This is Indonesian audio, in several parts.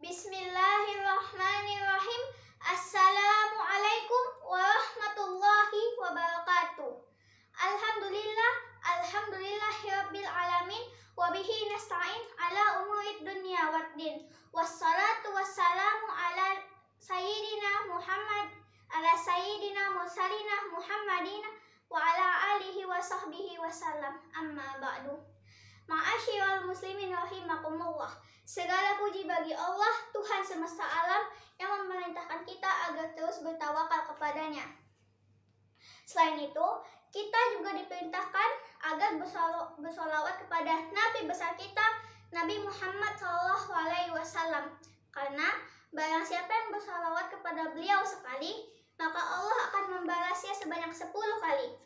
Bismillahirrahmanirrahim. Assalamualaikum warahmatullahi wabarakatuh. Alhamdulillahirabbil alamin wa bihi nasta'in ala umurid dunya waddin. Wassalatu wassalamu ala sayyidina mursalina Muhammadina wa ala alihi wa sahbihi wasallam. Amma ba'du. Ma'asyiral muslimin rahimakumullah. Segala puji bagi Allah, Tuhan semesta alam, yang memerintahkan kita agar terus bertawakal kepadanya. Selain itu, kita juga diperintahkan agar bersolawat kepada Nabi besar kita, Nabi Muhammad SAW. Karena barang siapa yang bersolawat kepada beliau sekali, maka Allah akan membalasnya sebanyak 10 kali.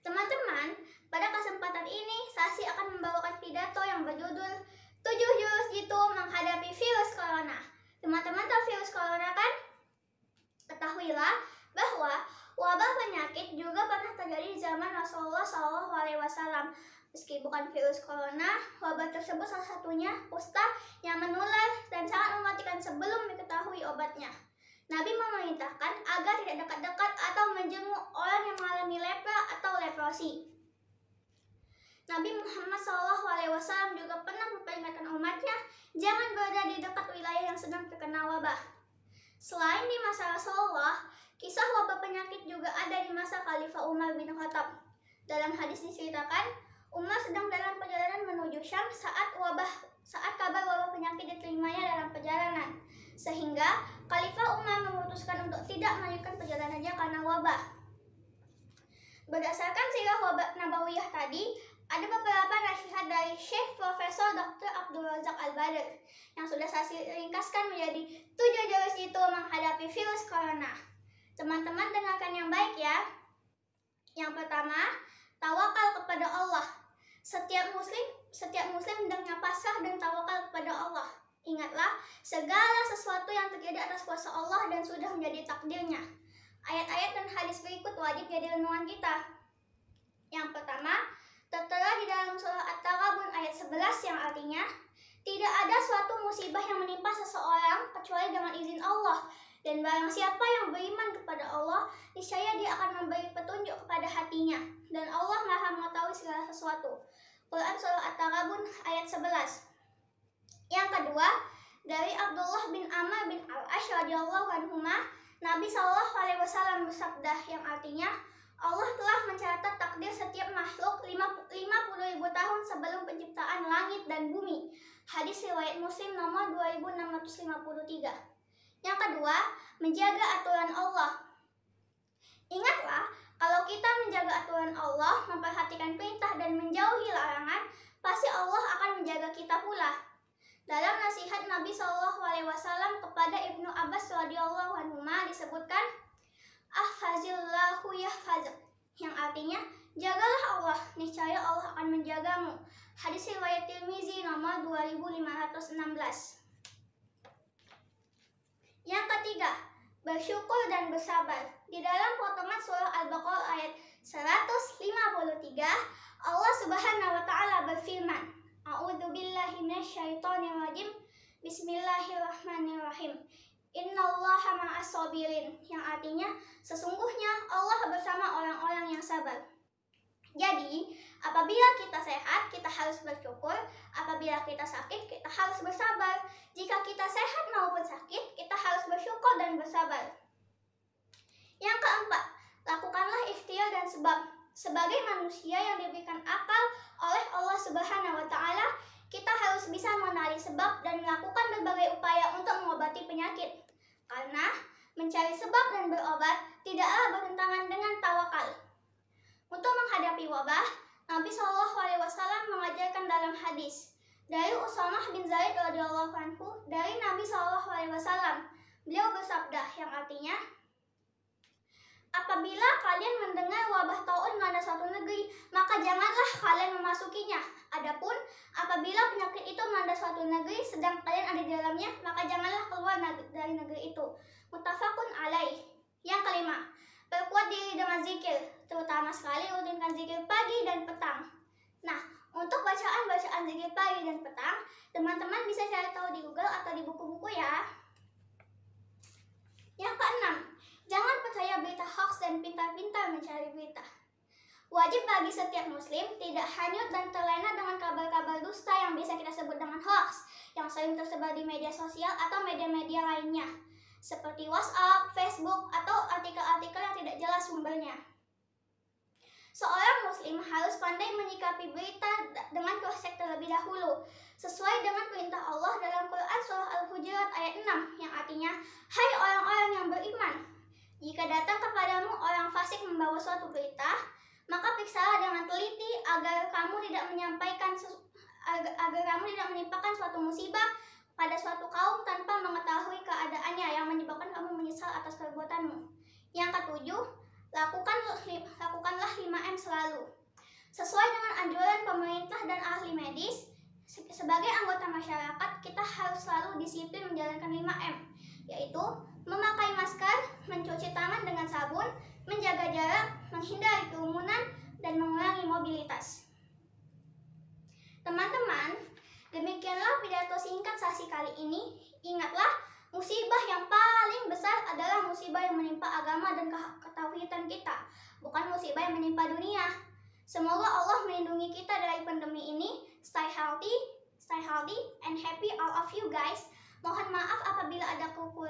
Teman-teman, pada kesempatan ini, Sasi akan membawakan pidato yang berjudul 7 jurus jitu menghadapi virus corona. Teman-teman tahu virus corona kan? Ketahuilah bahwa wabah penyakit juga pernah terjadi di zaman Rasulullah SAW. Meski bukan virus corona, wabah tersebut salah satunya kusta yang menular dan sangat mematikan sebelum diketahui obatnya. Nabi memerintahkan agar tidak dekat-dekat atau menjenguk orang yang mengalami lepra atau leprosi. Nabi Muhammad SAW juga pernah memperingatkan umatnya jangan berada di dekat wilayah yang sedang terkena wabah. Selain di masa Rasulullah, kisah wabah penyakit juga ada di masa Khalifah Umar bin Khattab. Dalam hadis diceritakan, Umar sedang dalam perjalanan menuju Syam saat kabar wabah penyakit diterimanya dalam perjalanan. Sehingga Khalifah Umar memutuskan untuk tidak melanjutkan perjalanannya karena wabah. Berdasarkan sirah wabah Nabawiyah tadi, ada beberapa nasihat dari Syekh Profesor Dr. Abdul Razak Al-Badr yang sudah saya ringkaskan menjadi 7 jurus jitu menghadapi virus corona. Teman-teman dengarkan yang baik ya. Yang pertama, tawakal kepada Allah. Setiap muslim hendaknya pasrah dan tawakal kepada Allah. Ingatlah, segala sesuatu yang terjadi atas kuasa Allah dan sudah menjadi takdirnya. Ayat-ayat dan hadis berikut wajib jadi renungan kita. Yang pertama, tertera di dalam surah At-Taghabun ayat 11 yang artinya, tidak ada suatu musibah yang menimpa seseorang kecuali dengan izin Allah. Dan barang siapa yang beriman kepada Allah, niscaya dia akan memberi petunjuk kepada hatinya. Dan Allah Maha mengetahui segala sesuatu. Quran surah At-Taghabun ayat 11. Yang kedua, dari Abdullah bin Amr bin Al-Ash radhiyallahu anhuma, Nabi SAW bersabda yang artinya, Allah telah mencatat takdir setiap makhluk 50.000 tahun sebelum penciptaan langit dan bumi. Hadis riwayat Muslim nomor 2653. Yang kedua, menjaga aturan Allah. Ingatlah, kalau kita menjaga aturan Allah, memperhatikan perintah dan menjauhi larangan, pasti Allah akan menjaga kita pula. Dalam nasihat Nabi SAW kepada Ibnu Abbas radhiyallahu anhu disebutkan, ahfazillahu yahfazuk, yang artinya jagalah Allah, niscaya Allah akan menjagamu. Hadis riwayat Tirmizi nomor 2516. Yang ketiga, bersyukur dan bersabar. Di dalam potongan surah Al-Baqarah ayat 153, Allah Subhanahu wa taala berfirman, A'udzubillahi minasyaitonirrajim. Bismillahirrahmanirrahim. Innallaha ma'as sabirin, yang artinya sesungguhnya Allah bersama orang-orang yang sabar. Jadi, apabila kita sehat, kita harus bersyukur. Apabila kita sakit, kita harus bersabar. Jika kita sehat maupun sakit, kita harus bersyukur dan bersabar. Yang keempat, lakukanlah ikhtiar dan sebab. Sebagai manusia yang diberikan akal oleh Allah Subhanahu wa taala, kita harus bisa mengenali sebab dan melakukan berbagai upaya untuk mengobati penyakit. Karena mencari sebab dan berobat tidaklah bertentangan dengan tawakal. Untuk menghadapi wabah, Nabi SAW mengajarkan dalam hadis dari Usamah bin Zaid radhiyallahu anhu dari Nabi SAW. Beliau bersabda yang artinya, apabila kalian mendengar wabah taun melanda suatu negeri, maka janganlah kalian memasukinya. Adapun apabila penyakit itu melanda suatu negeri sedang kalian ada di dalamnya, maka janganlah keluar dari negeri itu. Muttafaqun alaih. Yang kelima, perkuat diri dengan zikir, terutama sekali rutinkan zikir pagi dan petang. Nah, untuk bacaan zikir pagi dan petang. Teman-teman bisa cari tahu di Google atau di buku-buku ya. Yang keenam, jangan percaya berita hoax dan pintar-pintar mencari berita. Wajib bagi setiap muslim tidak hanyut dan terlena dengan kabar-kabar dusta yang bisa kita sebut dengan hoax, yang sering tersebar di media sosial atau media-media lainnya, seperti WhatsApp, Facebook, atau artikel-artikel yang tidak jelas sumbernya. Seorang muslim harus pandai menyikapi berita dengan cross-check terlebih dahulu, sesuai dengan perintah Allah dalam Quran Surah Al-Hujurat ayat 6, yang artinya, "Hai orang-orang yang beriman, jika datang kepadamu orang fasik membawa suatu berita, maka periksalah dengan teliti agar kamu tidak menimpakan suatu musibah pada suatu kaum tanpa mengetahui keadaannya yang menyebabkan kamu menyesal atas perbuatanmu." Yang ketujuh, lakukanlah 5M selalu. Sesuai dengan anjuran pemerintah dan ahli medis, sebagai anggota masyarakat kita harus selalu disiplin menjalankan 5M, yaitu memakai masker, mencuci tangan dengan sabun, menjaga jarak, menghindari kerumunan, dan mengurangi mobilitas. Teman-teman, demikianlah pidato singkat Sasi kali ini. Ingatlah, musibah yang paling besar adalah musibah yang menimpa agama dan ketauhidan kita, bukan musibah yang menimpa dunia. Semoga Allah melindungi kita dari pandemi ini. Stay healthy and happy all of you guys. Mohon maaf apabila ada kekurangan